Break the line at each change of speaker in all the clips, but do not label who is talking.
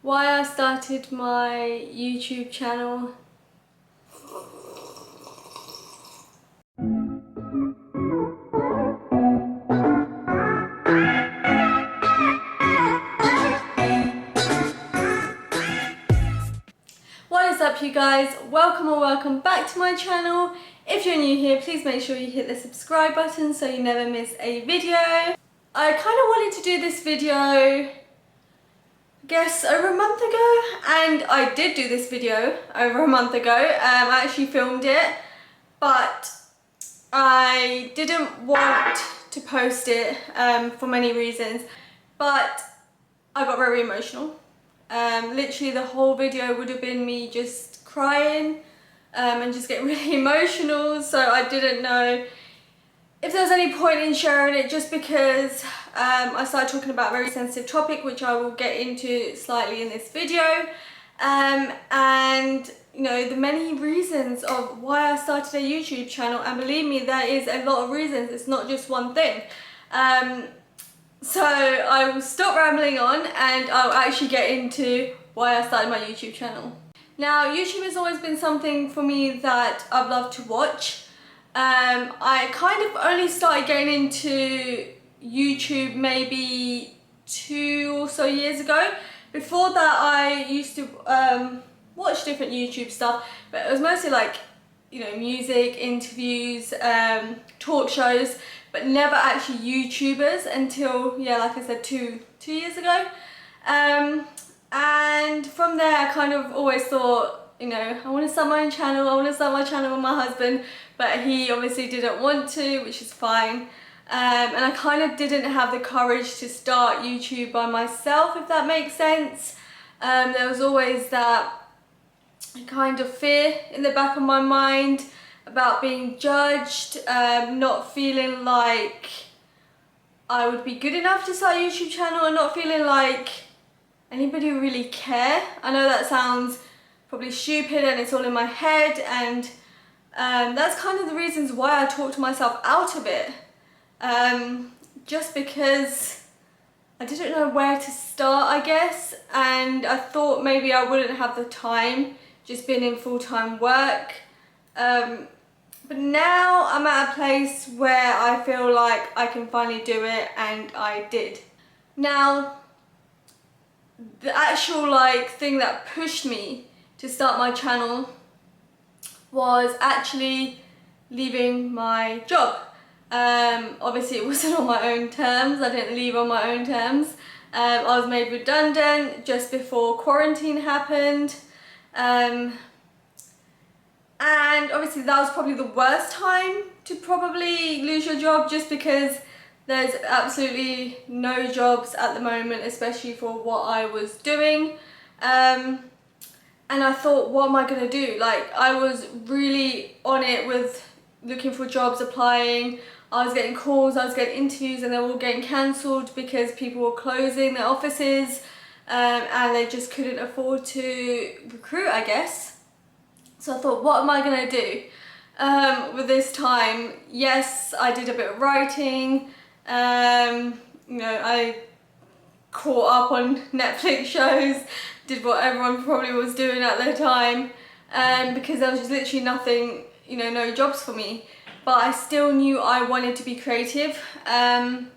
why I started my YouTube channel. What is up, you guys? Welcome back to my channel. If you're new here, please make sure you hit the subscribe button so you never miss a video. I kind of wanted to do this video, I guess, over a month ago, and I did do this video over a month ago. I actually filmed it, but I didn't want to post it for many reasons, but I got very emotional. Literally the whole video would have been me just crying and just getting really emotional, so I didn't know if there was any point in sharing it, just because I started talking about a very sensitive topic, which I will get into slightly in this video, and you know, the many reasons of why I started a YouTube channel, and believe me, there is a lot of reasons, it's not just one thing. So I will stop rambling on and I'll actually get into why I started my YouTube channel. Now, YouTube has always been something for me that I've loved to watch. I kind of only started getting into YouTube maybe 2 or so years ago. Before that, I used to watch different YouTube stuff, but it was mostly like, you know, music, interviews, talk shows, but never actually YouTubers until, yeah, like I said, two years ago. And from there I kind of always thought, you know, I want to start my own channel, I want to start my channel with my husband, but he obviously didn't want to, which is fine. And I kind of didn't have the courage to start YouTube by myself, if that makes sense. There was always that kind of fear in the back of my mind about being judged, not feeling like I would be good enough to start a YouTube channel, and not feeling like anybody would really care. I know that sounds probably stupid and it's all in my head, and that's kind of the reasons why I talked myself out of it, just because I didn't know where to start, I guess, and I thought maybe I wouldn't have the time just being in full-time work. But now I'm at a place where I feel like I can finally do it, and I did. Now, the actual thing that pushed me to start my channel was actually leaving my job. Obviously it wasn't on my own terms, I didn't leave on my own terms. I was made redundant just before quarantine happened. And obviously that was probably the worst time to probably lose your job, just because there's absolutely no jobs at the moment, especially for what I was doing. And I thought, what am I gonna do? Like, I was really on it with looking for jobs, applying. I was getting calls, I was getting interviews, and they were all getting cancelled because people were closing their offices, and they just couldn't afford to recruit, I guess. So I thought, what am I gonna do with this time? Yes, I did a bit of writing. You know, I caught up on Netflix shows, did what everyone probably was doing at their time, because there was just literally nothing, you know, no jobs for me. But I still knew I wanted to be creative. And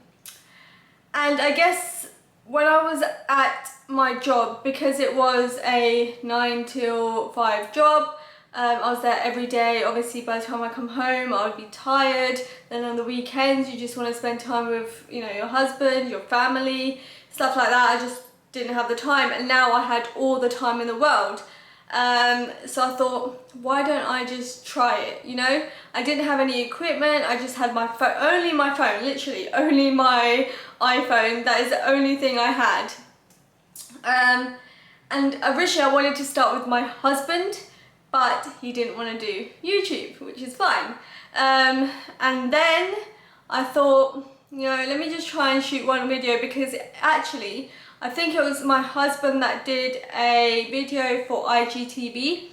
I guess when I was at my job, because it was a 9 till 5 job, I was there every day. Obviously by the time I come home I would be tired. Then on the weekends you just want to spend time with, you know, your husband, your family, stuff like that. I just didn't have the time, and now I had all the time in the world. So I thought, why don't I just try it, you know? I didn't have any equipment, I just had my phone, only my phone, literally only my iPhone. That is the only thing I had. And originally I wanted to start with my husband, but he didn't want to do YouTube, which is fine. And then I thought, you know, let me just try and shoot one video, because actually I think it was my husband that did a video for IGTV,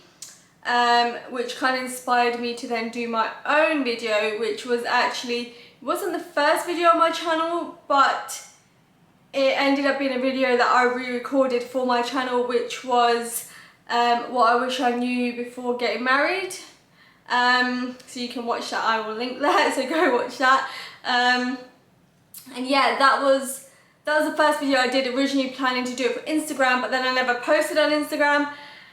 which kind of inspired me to then do my own video, which was actually, it wasn't the first video on my channel, but it ended up being a video that I re-recorded for my channel, which was what I wish I knew before getting married. So you can watch that, I will link that, so go watch that. And yeah, that was the first video I did, originally planning to do it for Instagram, but then I never posted on Instagram.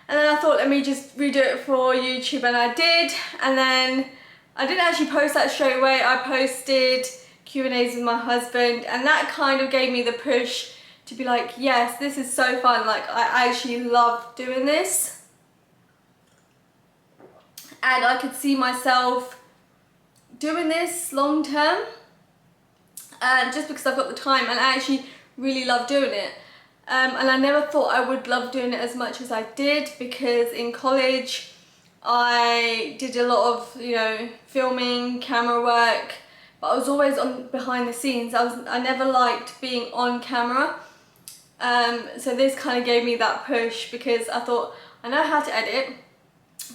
And then I thought, let me just redo it for YouTube, and I did. And then I didn't actually post that straight away. I posted Q&As with my husband, and that kind of gave me the push to be like, yes, this is so fun. Like, I actually love doing this. And I could see myself doing this long term. Just because I've got the time, and I actually really love doing it. And I never thought I would love doing it as much as I did, because in college I did a lot of, you know, filming, camera work, but I was always on behind the scenes. I never liked being on camera. So this kind of gave me that push, because I thought, I know how to edit,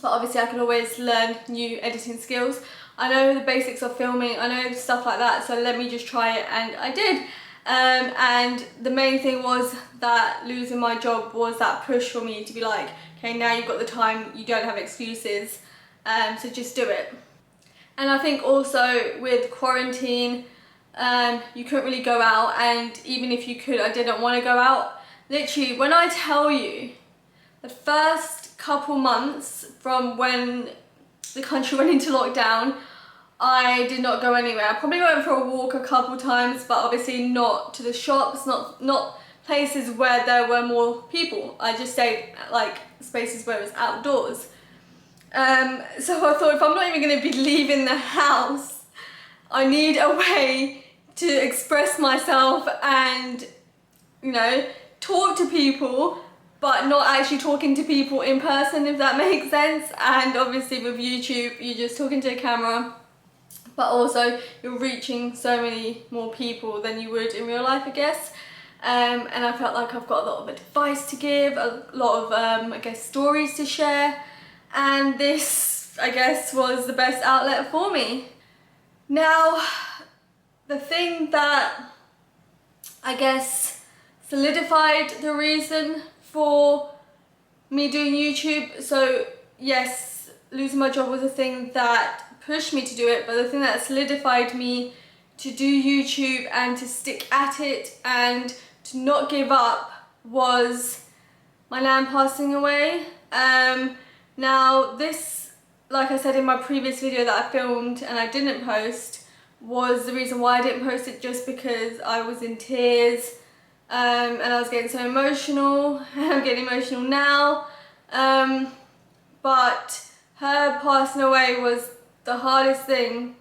but obviously I can always learn new editing skills. I know the basics of filming, I know stuff like that, so let me just try it, and I did. And the main thing was that losing my job was that push for me to be like, okay, now you've got the time, you don't have excuses, so just do it. And I think also with quarantine, you couldn't really go out, and even if you could, I didn't want to go out. Literally, when I tell you, the first couple months from when the country went into lockdown, I did not go anywhere. I probably went for a walk a couple times, but obviously not to the shops, not places where there were more people. I just stayed at like spaces where it was outdoors. So I thought, if I'm not even going to be leaving the house, I need a way to express myself and, you know, talk to people, but not actually talking to people in person, if that makes sense. And obviously with YouTube, you're just talking to a camera, but also you're reaching so many more people than you would in real life, I guess. And I felt like I've got a lot of advice to give, a lot of, I guess, stories to share. And this, I guess, was the best outlet for me. Now, the thing that, I guess, solidified the reason for me doing YouTube. So yes, losing my job was a thing that pushed me to do it, but the thing that solidified me to do YouTube and to stick at it and to not give up was my nan passing away. Now this, like I said in my previous video that I filmed and I didn't post, was the reason why I didn't post it, just because I was in tears. And I was getting so emotional, and I'm getting emotional now. But her passing away was the hardest thing.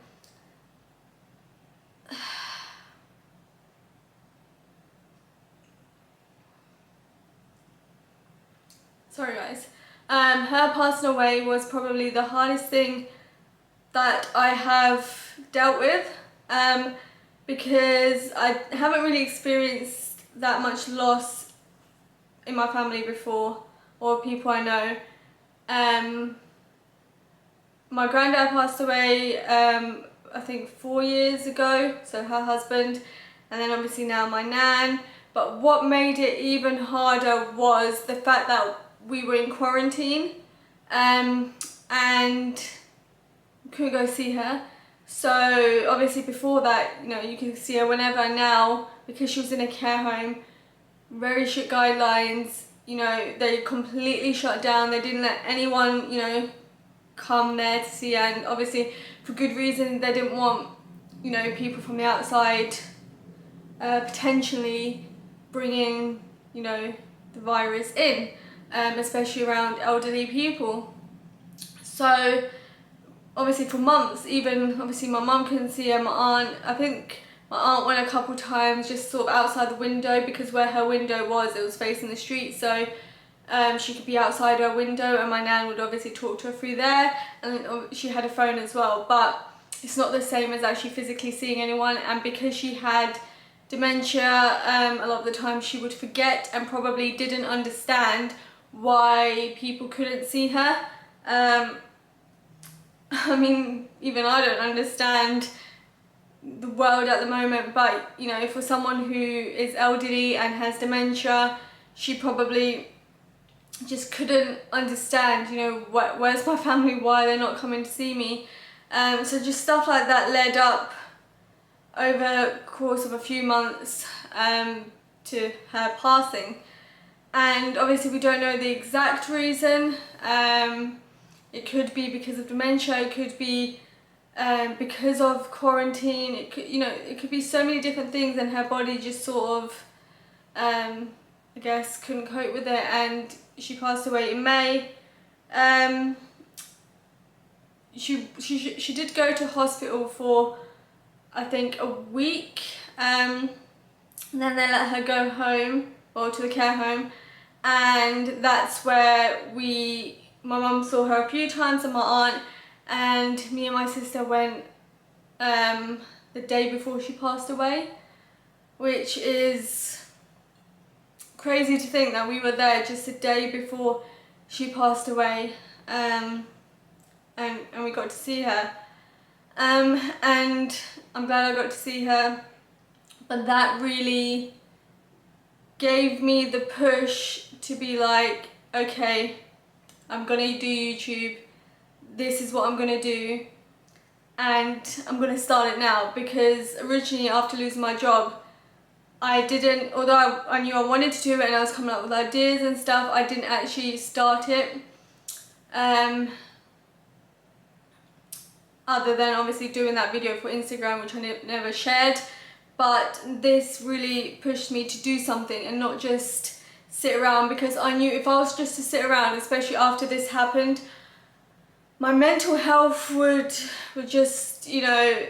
Sorry guys. Her passing away was probably the hardest thing that I have dealt with, because I haven't really experienced that much loss in my family before, or people I know. My granddad passed away I think 4 years ago, so her husband, and then obviously now my nan. But what made it even harder was the fact that we were in quarantine, and couldn't go see her. So obviously before that, you know, you could see her whenever. Now, because she was in a care home, very strict guidelines, you know, they completely shut down. They didn't let anyone, you know, come there to see her, and obviously for good reason. They didn't want, you know, people from the outside potentially bringing, you know, the virus in, especially around elderly people. So obviously for months, even obviously my mum couldn't see her, my aunt, I think my aunt went a couple times just sort of outside the window, because where her window was, it was facing the street, so she could be outside her window, and my nan would obviously talk to her through there, and she had a phone as well, but it's not the same as actually physically seeing anyone. And because she had dementia, a lot of the time she would forget and probably didn't understand why people couldn't see her. I mean, even I don't understand the world at the moment, but you know, for someone who is elderly and has dementia, she probably just couldn't understand, you know, where's my family, why they're not coming to see me. So just stuff like that led up over the course of a few months to her passing. And obviously we don't know the exact reason. It could be because of dementia, it could be because of quarantine, it could, you know, it could be so many different things, and her body just sort of I guess couldn't cope with it, and she passed away in May. She did go to hospital for I think a week, and then they let her go home, or to the care home, and that's where my mum saw her a few times, and my aunt, and me and my sister went the day before she passed away, which is crazy to think that we were there just a day before she passed away, and we got to see her, and I'm glad I got to see her. But that really gave me the push to be like, okay, I'm gonna do YouTube, this is what I'm gonna do, and I'm gonna start it now. Because originally, after losing my job, I didn't, although I knew I wanted to do it and I was coming up with ideas and stuff, I didn't actually start it. Other than obviously doing that video for Instagram, which I never shared. But this really pushed me to do something and not just sit around, because I knew if I was just to sit around, especially after this happened, my mental health would just, you know,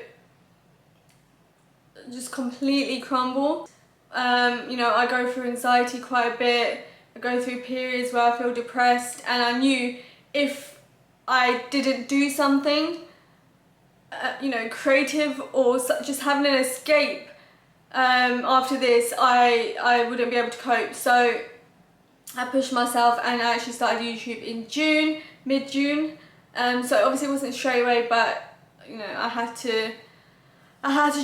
just completely crumble. You know, I go through anxiety quite a bit, I go through periods where I feel depressed, and I knew if I didn't do something, you know, creative, or just having an escape, after this, I wouldn't be able to cope. So I pushed myself, and I actually started YouTube in June, mid-June. So obviously it wasn't straight away, but you know, I had to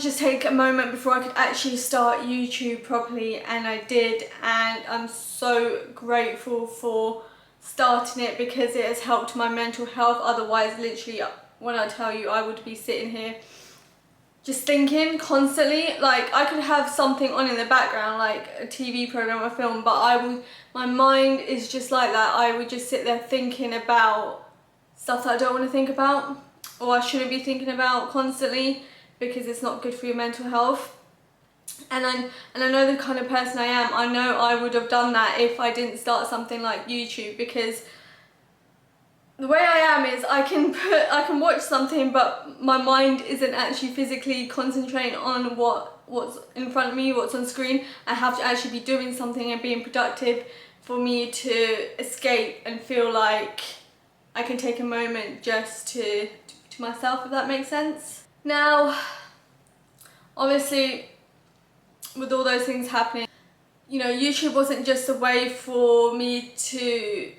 just take a moment before I could actually start YouTube properly, and I did, and I'm so grateful for starting it, because it has helped my mental health. Otherwise, literally, when I tell you, I would be sitting here just thinking constantly. Like, I could have something on in the background, like a TV program or film, but my mind is just like that. I would just sit there thinking about stuff that I don't want to think about, or I shouldn't be thinking about constantly, because it's not good for your mental health. And I know the kind of person I am. I know I would have done that if I didn't start something like YouTube, because the way I am is I can watch something, but my mind isn't actually physically concentrating on what's in front of me, what's on screen. I have to actually be doing something and being productive for me to escape and feel like I can take a moment just to myself, if that makes sense. Now, obviously, with all those things happening, you know, YouTube wasn't just a way for me to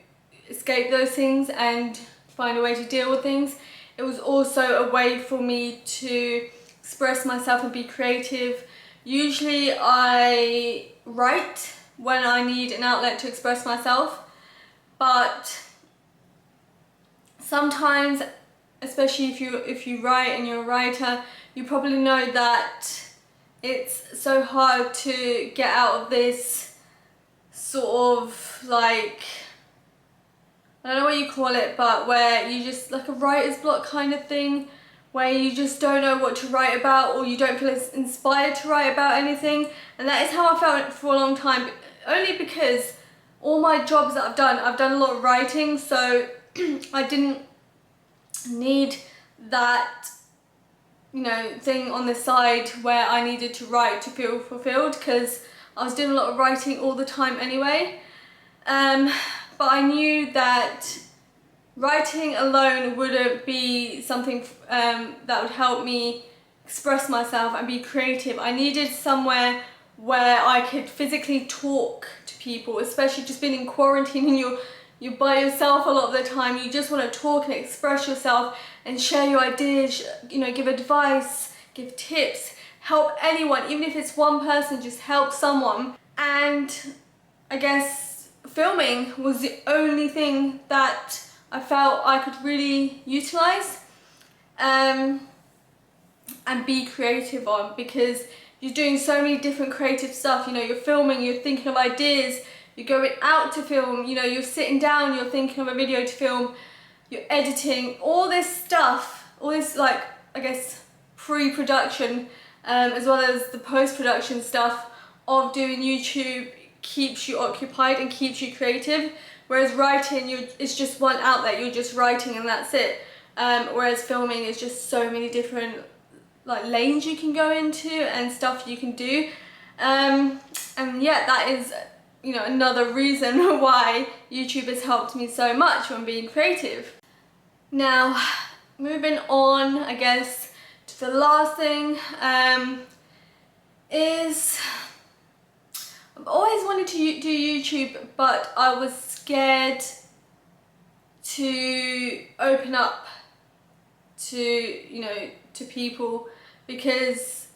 escape those things and find a way to deal with things. It was also a way for me to express myself and be creative. Usually I write when I need an outlet to express myself, but sometimes, especially if you write and you're a writer, you probably know that it's so hard to get out of this sort of, like, I don't know what you call it, but where you just, like a writer's block kind of thing, where you just don't know what to write about, or you don't feel inspired to write about anything. And that is how I felt for a long time, only because all my jobs that I've done a lot of writing, so I didn't need that, you know, thing on the side where I needed to write to feel fulfilled, because I was doing a lot of writing all the time anyway. But I knew that writing alone wouldn't be something that would help me express myself and be creative. I needed somewhere where I could physically talk to people, especially just being in quarantine and you're by yourself a lot of the time. You just want to talk and express yourself and share your ideas, you know, give advice, give tips, help anyone, even if it's one person, just help someone. And I guess filming was the only thing that I felt I could really utilize and be creative on, because you're doing so many different creative stuff. You know, you're filming, you're thinking of ideas, you're going out to film, you know, you're sitting down, you're thinking of a video to film, you're editing, all this stuff, all this, like, I guess pre-production as well as the post-production stuff of doing YouTube keeps you occupied and keeps you creative. Whereas writing, it's just one outlet, you're just writing and that's it. Whereas filming is just so many different like lanes you can go into and stuff you can do. And yeah, that is, you know, another reason why YouTube has helped me so much when being creative. Now, moving on, I guess, to the last thing, is I've always wanted to do YouTube, but I was scared to open up to, you know, to people, because,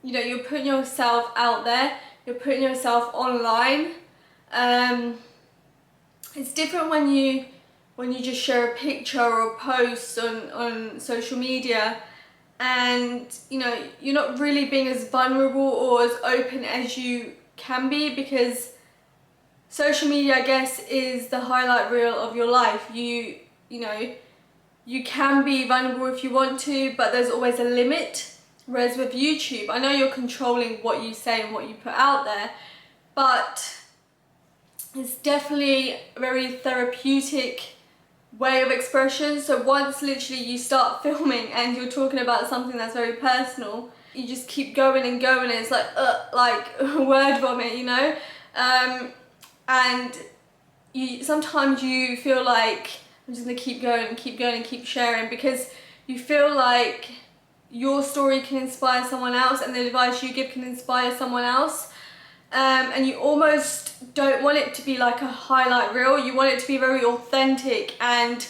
you know, you're putting yourself out there, you're putting yourself online. It's different when you just share a picture or a post on social media, and, you know, you're not really being as vulnerable or as open as you can be, because social media, I guess, is the highlight reel of your life. You know, you can be vulnerable if you want to, but there's always a limit. Whereas with YouTube, I know you're controlling what you say and what you put out there, but it's definitely a very therapeutic way of expression. So once literally you start filming and you're talking about something that's very personal, you just keep going and going, and it's like word vomit, you know? And sometimes you feel like, I'm just gonna keep going and keep going and keep sharing, because you feel like your story can inspire someone else and the advice you give can inspire someone else. And you almost don't want it to be like a highlight reel. You want it to be very authentic and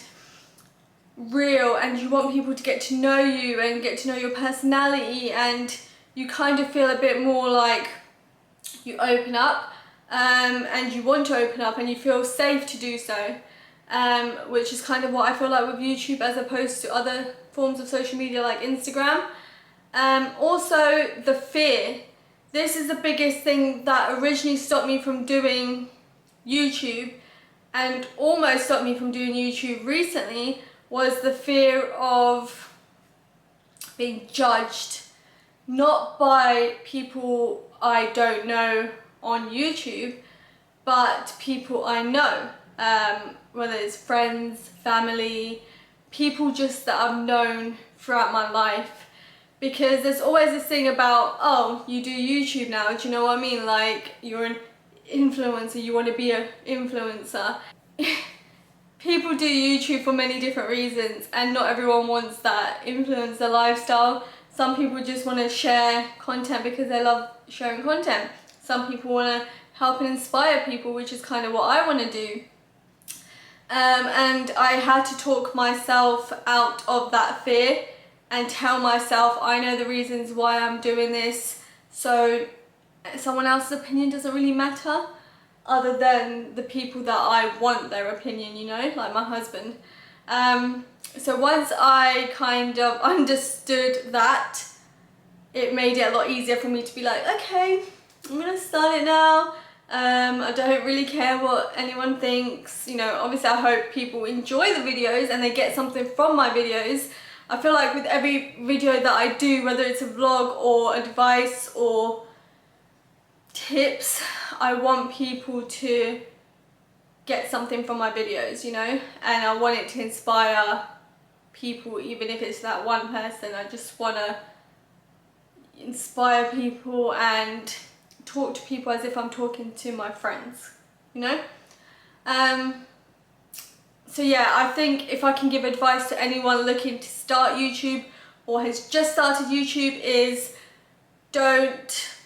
real, and you want people to get to know you and get to know your personality, and you kind of feel a bit more like you open up, and you want to open up and you feel safe to do so, which is kind of what I feel like with YouTube as opposed to other forms of social media like Instagram. Also, the fear. This is the biggest thing that originally stopped me from doing YouTube, and almost stopped me from doing YouTube recently, was the fear of being judged, not by people I don't know on YouTube, but people I know, whether it's friends, family, people just that I've known throughout my life. Because there's always this thing about, oh, you do YouTube now, do you know what I mean? Like, you're an influencer, you want to be an influencer. People do YouTube for many different reasons, and not everyone wants that influencer lifestyle. Some people just want to share content because they love sharing content. Some people want to help and inspire people, which is kind of what I want to do. And I had to talk myself out of that fear and tell myself I know the reasons why I'm doing this, so someone else's opinion doesn't really matter, other than the people that I want their opinion, you know, like my husband. So once I kind of understood that, it made it a lot easier for me to be like, okay, I'm gonna start it now. I don't really care what anyone thinks, you know. Obviously I hope people enjoy the videos and they get something from my videos. I feel like with every video that I do, whether it's a vlog or advice or tips, I want people to get something from my videos, you know, and I want it to inspire people, even if it's that one person. I just want to inspire people and talk to people as if I'm talking to my friends, you know. So yeah, I think if I can give advice to anyone looking to start YouTube or has just started YouTube, is don't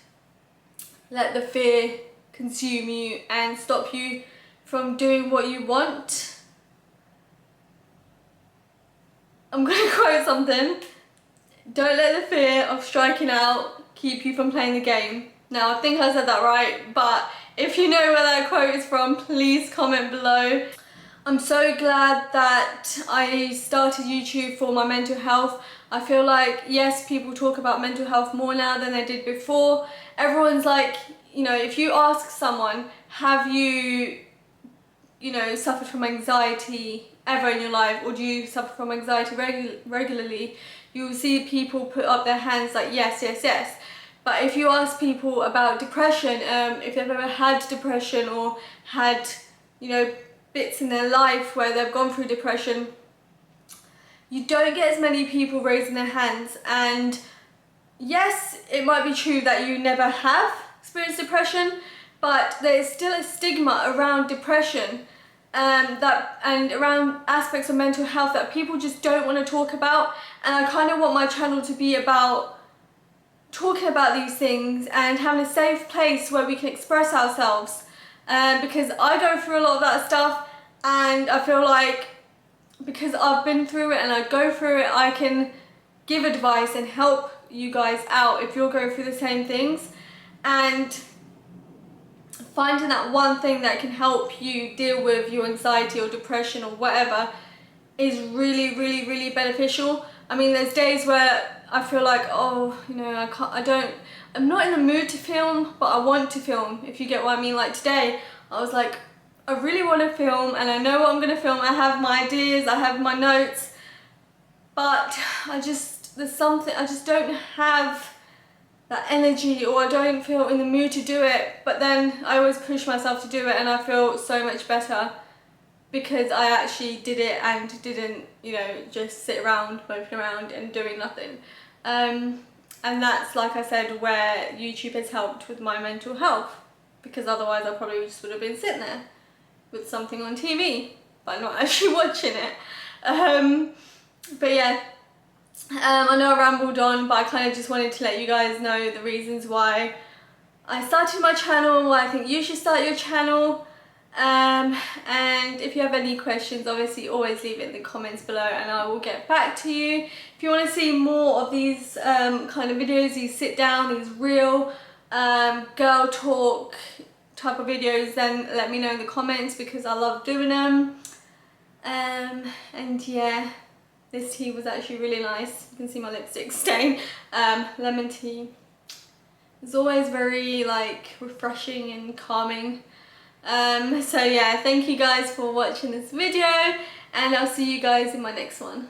let the fear consume you and stop you from doing what you want. I'm gonna quote something. don't let the fear of striking out keep you from playing the game. Now, I think I said that right, but if you know where that quote is from, please comment below. I'm so glad that I started YouTube for my mental health. I feel like, yes, people talk about mental health more now than they did before. Everyone's like, you know, if you ask someone, have you, suffered from anxiety ever in your life, or do you suffer from anxiety regularly, you will see people put up their hands like yes, yes, yes. But if you ask people about depression, if they've ever had depression or had, bits in their life where they've gone through depression, you don't get as many people raising their hands. And yes, it might be true that you never have experienced depression, but there's still a stigma around depression and around aspects of mental health that people just don't want to talk about. And I kind of want my channel to be about talking about these things and having a safe place where we can express ourselves, because I go through a lot of that stuff, and I feel like because I've been through it and I go through it, I can give advice and help you guys out if you're going through the same things. And finding that one thing that can help you deal with your anxiety or depression or whatever is really, really, really beneficial. I mean, there's days where I feel like, oh, I'm not in the mood to film, but I want to film, if you get what I mean. Like today, I was like, I really want to film and I know what I'm going to film. I have my ideas, I have my notes, but I just don't have that energy, or I don't feel in the mood to do it. But then I always push myself to do it, and I feel so much better because I actually did it and didn't, just sit around, moping around and doing nothing. And that's, like I said, where YouTube has helped with my mental health, because otherwise I probably just would have been sitting there with something on TV, but not actually watching it. But yeah, I know I rambled on, but I kind of just wanted to let you guys know the reasons why I started my channel and why I think you should start your channel. And if you have any questions, obviously always leave it in the comments below and I will get back to you. If you want to see more of these kind of videos, these sit down, these real girl talk type of videos, then let me know in the comments, because I love doing them. And yeah, this tea was actually really nice. You can see my lipstick stain. Lemon tea is always very refreshing and calming. So yeah, thank you guys for watching this video, and I'll see you guys in my next one.